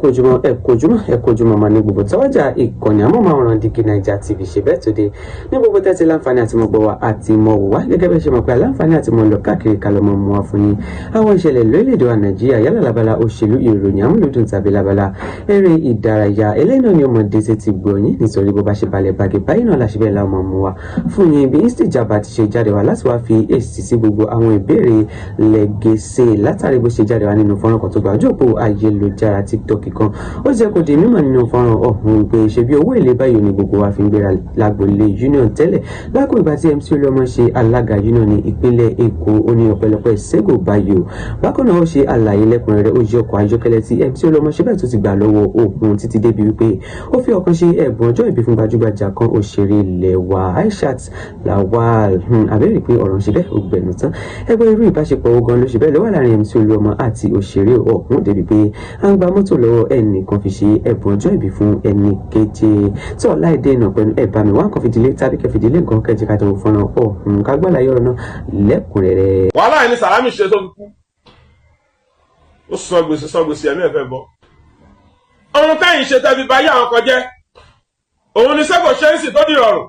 Kojúmọ́ máa ní gbogbo tọ́wọ́jà ìkànnì amóhùnmáwòrán Dígí Naija TV ṣe bẹ́ẹ̀ tó dé ní gbogbo tẹ́tí láǹfààní àti mọ̀ gbọ́ wa àti mọ̀ wò wá gẹ́gẹ́ bẹ́ẹ̀ ṣe mọ̀ pé láǹfààní àti mọ̀ lọ káàkiri kalọ̀ mọ̀ mú wa fún yín àwọn ìṣẹ̀lẹ̀ lórílẹ̀‐èdè wa Nàìjíríà yálà labala òṣèlú ìròyìn amúlùdùn tàbí labala eré ìdárayá eléyìí náà ni ọmọdé ṣe ti gbọ́ yín nítorí bó bá ṣe balẹ̀ bàgẹ́ báyìí náà láṣẹ bẹ́ẹ̀ la mọ̀ mú wa fún yín bí Istijaba ti ṣe jáde wá láti wá fi èsì sí gbogbo àwọn ìbéèrè lẹ́gẹ̀ẹ́sẹ̀ látàrí bó ṣe jáde wá nínú fọ́nrán kan tó gba ojú òpó ayélujára TikTok kan ó jẹ́ kó di mímọ̀ nínú fọ́nrán ọ̀hún pé ṣe bí owó èlé báyìí ni gbogbo wa fi ń gbéra lágbolé union tẹ́lẹ̀ lákò ìgbà tí MC Olúọmọ ṣe alága union ní ìpínlẹ̀ Èkó ó ní ọ̀pẹ̀lọpẹ̀ Sego báyìí o bákan náà ó ṣe àlàyé lẹ́kùnrẹ́rẹ́ ó jẹ́ ọkọ̀ ayọ́kẹ́lẹ́ tí MC Olúọmọ ṣe bẹ́ẹ̀ tó ti gbà lọ́wọ́ òun títí débi wípé ó fi ọkàn ṣe ẹ̀bùn ọjọ́ ìbí fún gbajúgbajà kan òṣèré ilẹ̀ wa Aishat Lawal àbẹ́rẹ́ pé ọ̀rọ̀ ṣe bẹ́ẹ̀ ó gbẹ̀nù tán ẹgbẹ́ irú ìbáṣepọ̀ ogan ló ṣe bẹ́ẹ̀ lọ́wọ́ láàrin MC Olúọmọ àti òṣèré ọ̀hún débi pé à ń gba mọ́tò lọ́wọ́ ẹnìkan fi ṣe ẹ̀bùn ọjọ́ ìbí fún ẹnì keje tí ọ̀la èdè náà pẹ̀lú ẹ̀bá mi wá nǹkan fìdílé tàbí kẹfìdílé nǹkan kẹjẹ ká tẹ̀wọ̀ fọ́nrán ọ̀hún ká gbọ́dọ̀ ayọ̀rọ̀ náà lẹ́kùnrẹ́rẹ́. wàhálà ẹni Sàlámì ṣe tó fi kú ó sọ gbèsè ẹ̀mí ẹ̀fẹ́ bọ́ ohun tẹ́yìn ṣe tẹ́ fi bá yá àwọn kan jẹ́ òun ni Sego ṣe ń sì tó di ọ̀rùn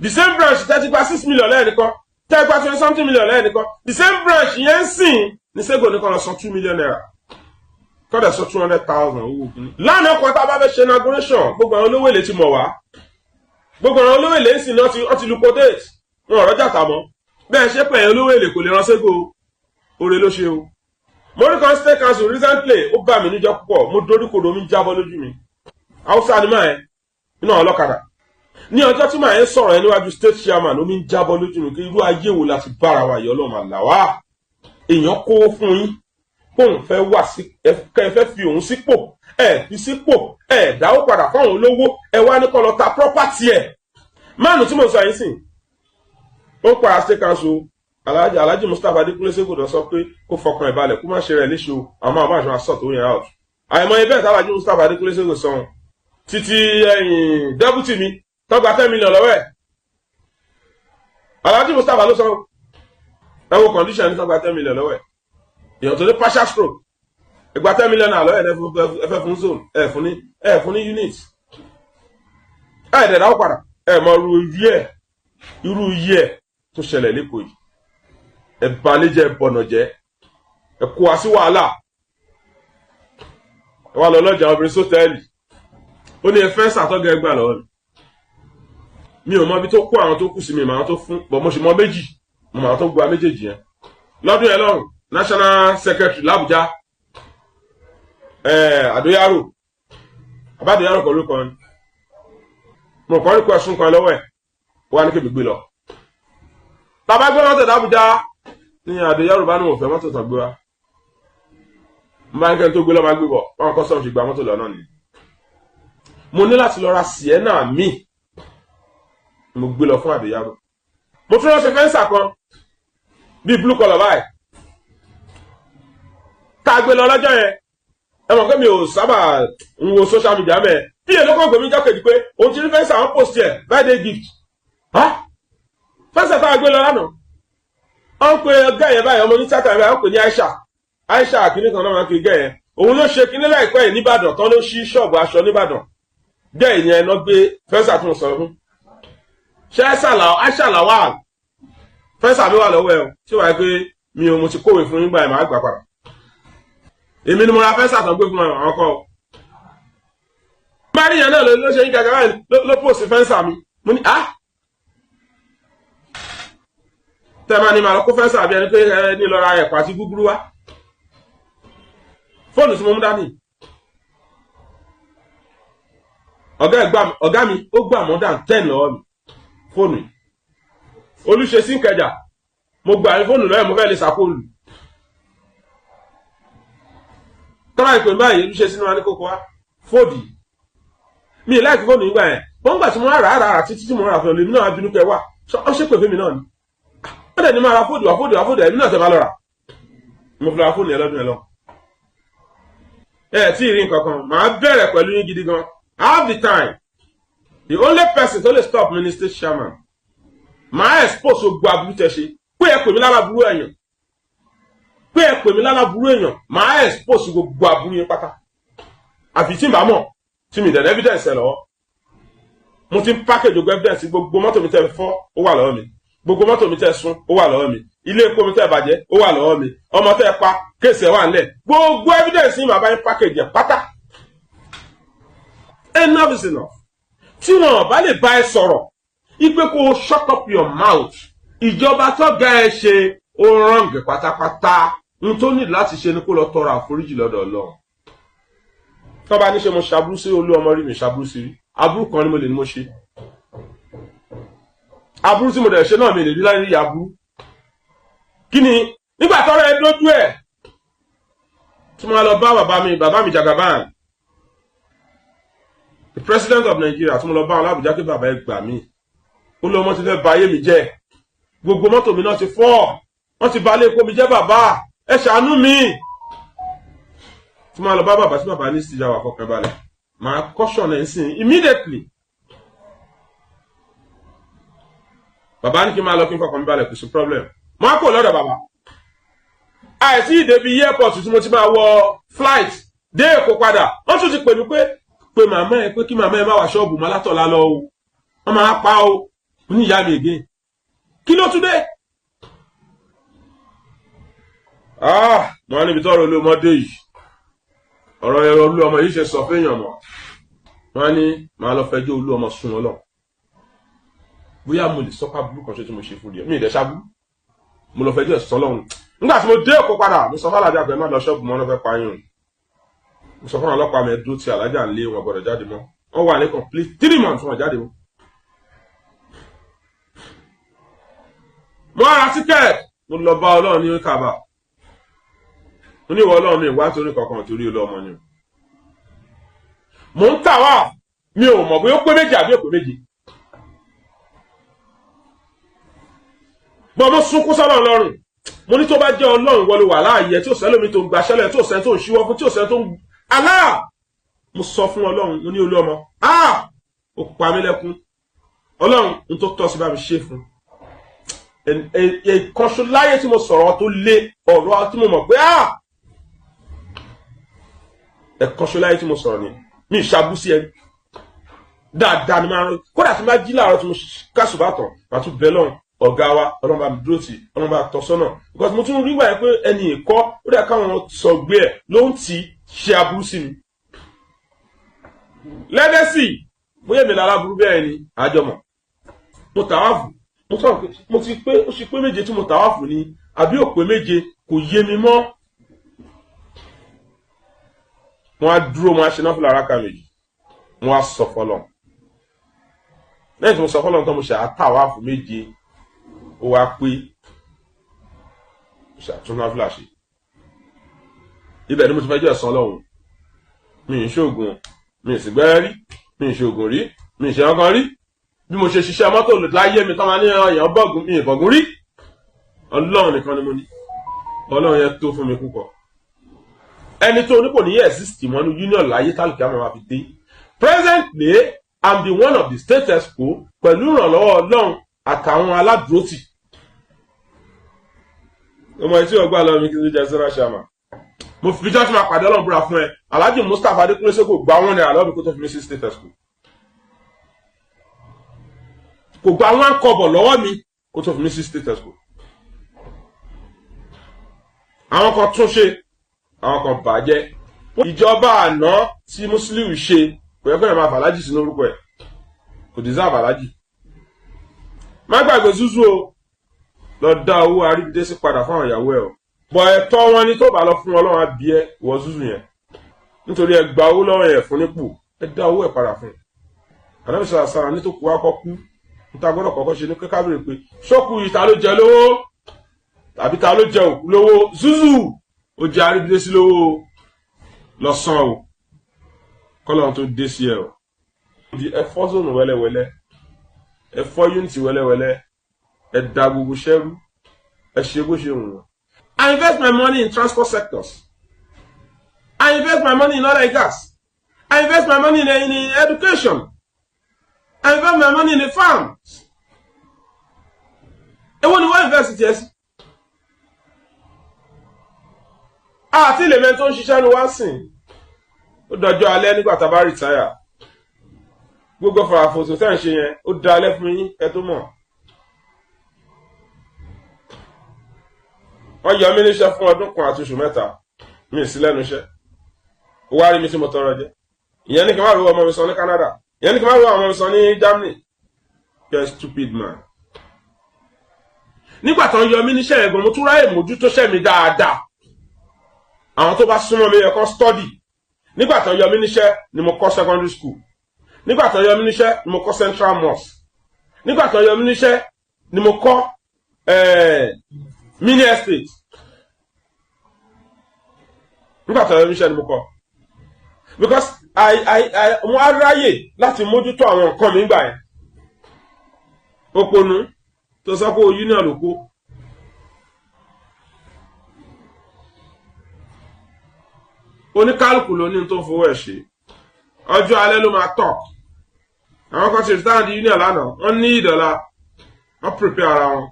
the same branch tẹ́ ti gba 6 million lẹ́ẹ̀nìkan tẹ́ gba 20 something million lẹ́ẹ̀nìkan the same branch yẹn ń sìn ní Sego nìkan lọ san 2 million naira kọ́dẹ̀ sọ 200,000 owó kìíní. lánàá kan tá a bá fẹ́ ṣe inauguration gbogbo àwọn olówó èlé ti mọ̀ wá gbogbo àwọn olówó èlé sì náà ti liquidate wọn ọ̀rọ̀ jàtà mọ́ bẹ́ẹ̀ ṣe pé ẹ̀yìn olówó èlé kò lè rán Sego oore ló ṣe o. mo rí kan state council recently ó bà mí níjọ́ púpọ̀ mo dorí kodò mi jábọ́ lójú mi haúsá ni máa ẹ nínú àwọn ọlọ́kadà ní ọjọ́ tí màá ẹ sọ̀rọ̀ ẹ níwájú state chairman omi ń jábọ́ lójú mi kí irú ayé wo láti bára wa yọ ọlọ́run àlàwà èèyàn kó fún yín kóun fẹ́ wà sí ẹ fẹ́ fi òun sípò ẹ fi sípò ẹ dáwó padà fáwọn olówó ẹ wá ní kó lọ ta property ẹ máàlù tí mo sọ yín sìn ó pa state council Alhaji Mustapha Adékúnlé Sego sọ pé kó fọkàn ẹ̀ balẹ̀ kó má ṣe rẹ̀ léṣe o àmọ́ àṣọ àṣọ tó yẹn out àìmọye bẹ́ẹ̀ tí Alhaji Mustapha Adékúnlé Sego sọ títí ẹ̀yìn deputy mi tọ́gbà 10 million lọ́wọ́ ẹ̀ Alhaji Mustapha ló sọ ẹ wo condition ní tọ́gbà 10 million lọ́wọ́ ẹ̀ èèyàn tó ní partial stroke ìgbà 10 million náà lọ́wọ́ ẹ̀fẹ́ fún zone ẹ̀ fún ní unit ẹ̀ dẹ̀ dáwọ́ padà ẹ̀ mọ irú yẹ tó ṣẹlẹ̀ lẹ́kọ̀ọ́ yìí ẹ̀ balẹ̀jẹ̀ bọ̀nà jẹ́ ẹ̀ kó wa sí wàhálà ẹ̀ wà lọ lọ́jà obìnrin sọ́tẹ́ẹ̀lì ó ní ẹ̀fẹ́ sàtọ́gẹ̀ ẹgbà lọ́wọ́ mi ò mọ ibi tó kó àwọn tó kù sí mi màá tó fún bọ̀ mo sì mọ méjì mo màá tó gba méjèèjì yẹn lọ́dún yẹn lọ́rùn national secretary l'Abuja Adoyaro Abadoyaro kọ̀ lóko ni mo kọ́ ní question kan lọ́wọ́ ẹ̀ wà ní kébì gbé lọ tàbá gbé mọ́tò l'Abuja ní Adoyaro bá ní wọ́n fẹ́ mọ́tò tàn gbé wa mo bá ní kẹ́ni tó gbé lọ́ máa gbé bọ̀ wọn kọ́ sọ́ọ̀tì gba mọ́tò lọ́nà ni mo ní láti lọ ra Sienna mi mo gbé lọ fún Adoyaro mo tún lọ ṣe fẹ́ǹsà kan bíi blue color báyìí ká gbé lọ lọ́jọ́ yẹn ẹ mọ̀ pé mi ò sábà ń wo social media mẹ́ bí èlò kan gbèmí jákèjì pé òun ti rí fẹ́ǹsà àwọn post ẹ̀ birthday gift fẹ́ǹsà tá a gbé lọ lánàá wọ́n pe ọgá yẹn báyìí ọmọ ní tíátà yẹn wọ́n pè ní Aisha kìíní kan náà wọ́n pe gẹ́ yẹn òun ló ṣe kìíní láìpẹ́ yìí nìbàdàn tán ló ṣí ṣọ́ọ̀bù aṣọ nìbàdàn gẹ́ ìyẹn ẹ̀ náà gbé fẹ́ǹsà tó ń sọ fún ṣe Aisha Lawal fẹ́ǹsà mi wà lọ́wọ́ ẹ̀ tí wàá pé mi ò mo ti kówé fún nígbà ẹ̀ máa gbà padà èmi ni mo ra fẹ́ǹsà tó ń gbé fún àwọn kọ́ bá níyẹn náà ló ṣe ń gàgà báyìí ló pòsì fẹ́ǹsà mi mo ní tẹ́ẹ̀mà ni màá lọ kó fẹ́ǹsà bí ẹni pé ní lọ ra ẹ̀pà àti gúgúrú wá fóònù tí mo mú dání ọ̀gá mi ó gbà more than 10 lọ́wọ́ mi fóònù olùṣe sí Ìkẹjà mo gbà ní fóònù lọ́yẹ̀ mo fẹ́ lè sàkóòlù tọ́lá ìpè báyìí olùṣe sínú wa ní kókó wá fóòdì mi ì láìkí fóònù nígbà yẹn wọ́n gbà tí mo rà títí tí mo rà fún mi náà bínú kẹ wá ọ ṣe pè fún mi náà ni ó dẹ̀ ní máa ra fóòdì wá ẹ̀mí náà tẹ̀ máa lọ rà mo fi ra fóònù yẹn lọ́dún yẹn lọ tí ì rí nǹkan kan màá bẹ̀rẹ̀ pẹ̀lú yín gidi gan I have the time the only person tó lè stop me ni state chairman màá expose gbogbo aburú tẹ ṣe pé ẹ pè mí lára burú èèyàn màá expose gbogbo aburú yẹn pátá àfi tí n bá mọ̀ tí mi dẹ̀ evidence ẹ̀ lọ́wọ́ mo ti ń package gbogbo evidence gbogbo mọ́tò mi tẹ́ fọ́ ó wà lọ́wọ́ mi gbogbo mọ́tò mi tẹ́ sún ó wà lọ́wọ́ mi ilé epo mi tẹ́ bàjẹ́ ó wà lọ́wọ́ mi ọmọ tẹ́ pa kéèsì ẹ̀ wà nílẹ̀ gbogbo evidence yìí màá bá yín package ẹ̀ pátá. Enough is enough. Tí wọn bá lè bá ẹ sọ̀rọ̀ ipe kó shut up your mouth ìjọba tó ga ẹ ṣe ó rán gẹ̀ pátápátá n tó ní láti ṣe ni kó lọ tọrọ àforíjì lọ́dọ̀ Ọlọ́run. tó bá ní ṣe mo ṣàbúrú sí Olúọmọ rí mi ṣàbúrú sí rí aburú kan ni mo lè ní mo ṣe aburú tí mo dẹ̀ ṣe náà mi lè rí láyé aburú kí ni nígbà tọ́rọ ẹ dójú ẹ̀ tí mo lọ bá bàbá mi Jagaban the president of Nigeria tí mo lọ bá wọn lábùjá pé bàbá ẹ gbà mí Olúọmọ ti fẹ́ bà ayé mi jẹ́ gbogbo mọ́tò mi náà ti fọ́ wọ́n ti bà ilé epo mi jẹ́ bàbá ẹ ṣàánú mi tí mo lọ bá bàbá tí bàbá ní ìsìjà wà fọkàn balẹ̀ màá caution ẹ̀ sìn immediately bàbá ní kí n máa lọ kí n fọkàn mi balẹ̀ kò sí problem máa kò lọ́dọ̀ bàbá àìsí ìdèbí airport tí mo ti máa wọ flight dé Èkó padà wọ́n tún ti pè mí pé màmá ẹ pé kí màmá ẹ má wá ṣọ́ọ̀bù mọ́ látọ̀lá lọ o wọ́n máa pa o ní ìyá mi again kí ló tún dé wọ́n níbi tọ́rọ Olúọmọ dé yìí ọ̀rọ̀ ẹ̀rọ Olúọmọ yìí ṣe sọ fẹ́yàn mọ́ wọ́n ní màá lọ fẹjọ́ Olúọmọ sùn Ọlọ́run bóyá mo lè sọ́pá burú kan ṣe tí mo ṣe fún rí mi ìdẹ́ṣà burú mo lọ fẹjọ́ ẹ̀sọ́ lọ́run nígbà tí mo dé Èkó padà mo sọ fún alájà pé má lọ ṣọ́ọ̀bù mọ́ lọ́fẹ́ pààyàn mo sọ fún ọlọ́pàá mi dúró tí alájà ń lé wọn gbọ́dọ̀ jáde mọ́ wọ́n wà ní complete 3 months wọn jáde mọ́ mo ara tíkẹ́ẹ̀tì mo lọ bá Ọlọ́run ní Kábà mo ní ìwọ Ọlọ́run mi ìwá torí kankan torí Olúọmọ ni mo ń tà wá mi ò mọ̀ bóyá ó pé méjì àbí ó pé méjì mo sunkún sọ́lọ́run lọ́rùn mo ní tó bá jẹ́ Ọlọ́run wọlé wà láàyè tí ó sẹ́lómi tó ń gbaṣẹ́lẹ̀ tí ó sẹ́ni tó ń ṣíwọ́ fún tí ó sẹ́ni tó ń Allah mo sọ fún Ọlọ́run mo ní Olúọmọ ó pa mí lẹ́kún Ọlọ́run n tó tọ́ sí bá mi ṣe fún ìkànṣó láyé tí mo sọ̀rọ̀ tó lé ọ̀rọ̀ tí mo mọ̀ pé ẹ̀kànṣó láyé tí mo sọ̀rọ̀ ni mi ìṣàbú sí ẹ dáadáa ni máa ń kódà tí máa jí láàárọ̀ tí mo kásùbà tán màá tún bẹ lọ́run ọ̀gá wa Ọlọ́run bá mi dúró tì Ọlọ́run bá tọ́ sọ́nà because mo tún rí wáyé pé ẹni ìkọ́ ó dẹ̀ káwọn sọ gbé ẹ̀ ló ń ti ṣe aburú sí mi lẹ́dẹ̀sì bóyá èmi lára burú bẹ́ẹ̀ ni àjọmọ̀ mo tàwáfù mo sọ pé mo ti pé ó ṣe pé méje tí mo tàwáfù ni àbí òpè méje kò yé mi mọ́ wọ́n á dúró wọ́n á ṣe náà fún lára ká méjì wọ́n á sọ fọ́lọ́run lẹ́yìn tí mo sọ fọ́lọ́run tán mo ṣe àtàwáfù méje ó wá pé ṣàtúnná fúláṣì ibẹ̀ ni mo ti fẹ́ jẹ́ ẹ̀sán Ọlọ́run mi ì ṣoògùn mi ì sì gbẹ́rẹ́ rí mi ì ṣoògùn rí mi ì ṣe ọkàn rí bí mo ṣe ṣiṣẹ́ mọ́tò láyé mi tán máa ní ọ̀yàn bọ́ọ̀gùn mi ìbọ̀gùn rí Ọlọ́run nìkan ni mo ní Ọlọ́run yẹn tó fún mi púpọ̀ ẹni tó ní kò ní exist mọ́ ní union láyé tálùkì àmọ́ máa fi dé presently I'm the one of the state expo pẹ̀lú ìrànlọ́wọ́ Ọlọ́run àtàwọn aládùúrótì ọmọ etí ọgbà lọ mi kí ló jẹ sẹ́rà ṣàmà mo fi jọ́ tí máa pàdé Ọlọ́run búra fún ẹ Alhaji Mustapha Adékúnlé Sókò gba wọn ní àlọ́ mi kó tó fi mí sí state expo kò gba wọn kọ́bọ̀ lọ́wọ́ mi kó tó fi mí sí state expo àwọn kan tún ṣe àwọn kan bàjẹ́ ìjọba àná tí Musiliu ṣe kò yẹ kó yẹ máa fàlájì sínú orúkọ ẹ̀ kò deserve Alhaji má gbàgbé Zuzu o lọ dá owó àríbidé sí padà fún àwọn ìyàwó ẹ o bọ ẹ̀tọ́ wọn ni tó bá lọ fún Ọlọ́run àbí ẹ wọ Zuzu yẹn nítorí ẹ gba owó lọ́wọ́ yẹn fún nípò ẹ dá owó ẹ padà fún Ànábì sàrà ní tó kú wá kọ́kú níta gbọ́dọ̀ kọ́kọ́ ṣe ní kábìrì pé ṣókù yìí ta ló jẹ lówó tàbí ta ló jẹ òkú lówó Zuzu ó jẹ àríbidé sí lówó lọ san o kọ́lọ́run tó dé sí ẹ o di ẹfọ́ zónù wẹ́lẹ́wẹ́lẹ́ ẹfọ́ unity wẹ́lẹ́wẹ́lẹ́ ẹ da gbogbo ṣẹ́rú ẹ ṣe bó ṣe wùn. I invest my money in transport sectors. I invest my money in oil and gas. I invest my money in education. I invest my money in the farms. Èwo ni wọ́n invest tiẹ̀ sí? Àti ilé mẹ́tọ́ ń ṣiṣẹ́ ní wá sìn. Ó dọjọ́ alẹ́ nígbà tá a bá rìtáyà gbogbo farafosò tẹ́ ń ṣe yẹn ó da alẹ́ fún yín ẹ tó mọ̀. wọ́n yọ mí níṣẹ́ fún ọdún kan àti oṣù mẹ́ta mi sí lẹ́nu iṣẹ́ ó wá rí mi tí mo tọrọ jẹ ìyẹn ní kí n má rí ọmọ mi sọ ní Canada ìyẹn ní kí n má rí ọmọ mi sọ ní Germany. You're a stupid man. nígbà tó ń yọ mí níṣẹ́ ẹ̀gbọ́n mo tún ráyè mójútó ṣẹ́ mi dáadáa àwọn tó bá súnmọ́ mi yẹ kán study. nígbà tó ń yọ mí níṣẹ́ ni mo kọ́ secondary school nígbà tó ń yọ mí níṣẹ́ ni mo kọ́ Central Mosque nígbà tó ń yọ mí níṣẹ́ ni mo kọ́ mini estate nígbà tó ń yọ mí níṣẹ́ ni mo kọ́ because mo á ráyè láti mójútó àwọn nǹkan mi gbà yẹn òpònú tó sọ pé union ló kó oníkálùkù ló ní tó fowó ẹ̀ ṣe ọjọ́ alẹ́ ló máa tọ̀ àwọn kan ti return di union lánàá wọ́n ní ìdọ̀la wọ́n prepare ara wọn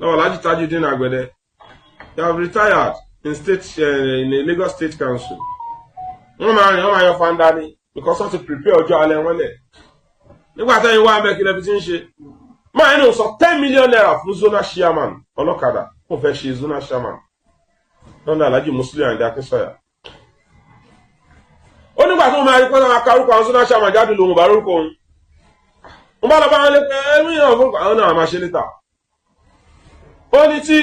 lọ́wọ́ Lájí Tajudeen Àgbẹ̀dẹ they have retired in the Lagos State Council wọ́n máa yọ fanda ní because wọ́n ti prepare ọjọ́ alẹ́ wọn lẹ̀ nígbà tẹ́yìn wá mẹ́kì lẹ́bi tí ń ṣe máa ní sọ 10 million naira fún zona chairman ọlọ́kadà kò fẹ́ ṣe zona chairman lọ́nà Alhaji Musiliu Ayinde Akínsọ́yà ó nígbà tó máa rí pé wọ́n kárúkọ àwọn zona chairman jáde lòun bá rúkọ òun wọ́n bá lọ bá wọn lé pé ẹ̀mí náà fún àwọn náà máa ṣe níta ó ní tí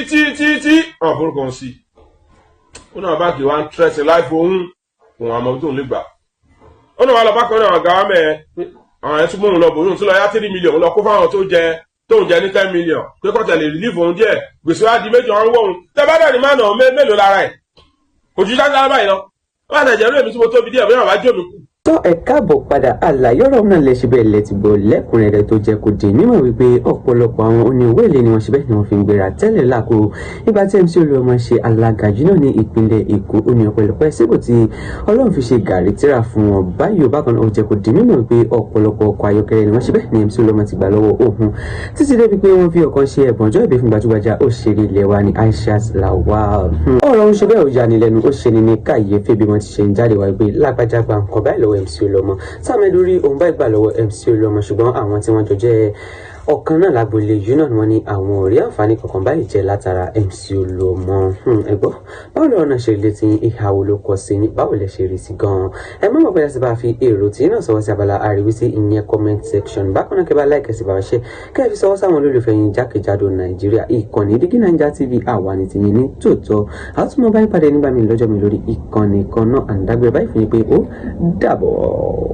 ọ̀n fúrúkọ òun sí ó náà bá kì wá ń tẹ́sí láìpẹ́ òun àmọ́ tó ń lè gbà ó náà wà lọ bá kan náà gàwá mẹ́ẹ̀ àwọn ẹ̀tún mún un lọ bòyún tí lọ yá 3 million lọ kó fáwọn tó ń jẹ ní 10 million pé kọ́tẹ̀ lè relieve òun díẹ̀ gbèsè wá di méjì wọn wọ́n tẹ́bádà ní mánà mélòó lára ẹ̀ ojú jáde báyìí lọ wọ́n àtẹ̀jẹ̀ rú èmi tí mo tóbi díẹ̀ bóyá wàá jó mi kù. tó ẹ káàbọ̀ padà àlàyé ọ̀rọ̀ náà lè ṣe bẹ́ẹ̀ lẹ́tì gbọ́ lẹ́kùnrẹ́rẹ́ tó jẹ́ kó dé mímọ̀ wípé ọ̀pọ̀lọpọ̀ àwọn oníwé èlé ni wọ́n ṣe bẹ́ẹ̀ ni wọ́n fi ń gbéra tẹ́lẹ̀ lákò nígbà tí MC Olúọmọ ṣe alága jùlọ ní ìpínlẹ̀ Èkó ó ní ọ̀pọ̀lọpọ̀ síbò tí Ọlọ́run fi ṣe gàrí tíra fún wọn báyìí ó bákan náà ó jẹ́ kó dé mímọ̀ wípé ọ̀pọ̀lọpọ̀ ọkọ̀ ayọ́kẹ́lẹ́ ni wọ́n ṣe bẹ́ẹ̀ ni MC Olúọmọ ti gbà lọ́wọ́ òun títí débi pé wọ́n fi ọ̀kan ṣe ẹ̀bọ̀njọ́ ìbí fún gbajúgbajà òṣèré ilẹ̀ wa ní Aishat Lawal ọ̀rọ̀ ń ṣe bẹ́ẹ̀ ó yani lẹ́nu ó ṣe ní kàyéfì bí wọ́n ti ṣe ń jáde wá pé lágbájá gba nǹkan báyìí lọ́wọ́ MC Olúọmọ sáàmẹ́lú rí òun bá ìgbà lọ́wọ́ MC Olúọmọ ṣùgbọ́n àwọn tí wọ́n jọ jẹ́ ọ̀kan náà lágbolé yìí náà ni wọ́n ní àwọn ò rí àǹfààní kankan báyìí jẹ́ látara MC Olúọmọ ẹ̀gbọ́n báwo lọ́rọ̀ náà ṣe lè ti ìhàwó ló kọ sí ní báwo lè ṣe rí sí gan-an ẹ má mọ̀ bóyá sí bá fi èrò tí náà sọ̀rọ̀ sí abala àríwísí ìyẹn comment section bákan náà kẹ́ bá láìkẹ́ sí bá ṣe kẹ́ ẹ fi sọwọ́ sáwọn olólùfẹ́ yín jákèjádò Nàìjíríà ìkànnì Dígí Naija TV àwa ní tiyín ní tòótọ́ àtúmọ̀ báyìí pàdé nígbà mi lọ́jọ́ mi lórí ìkànnì kan náà àǹdágbére báyìí fún yín pé ó dàbọ̀.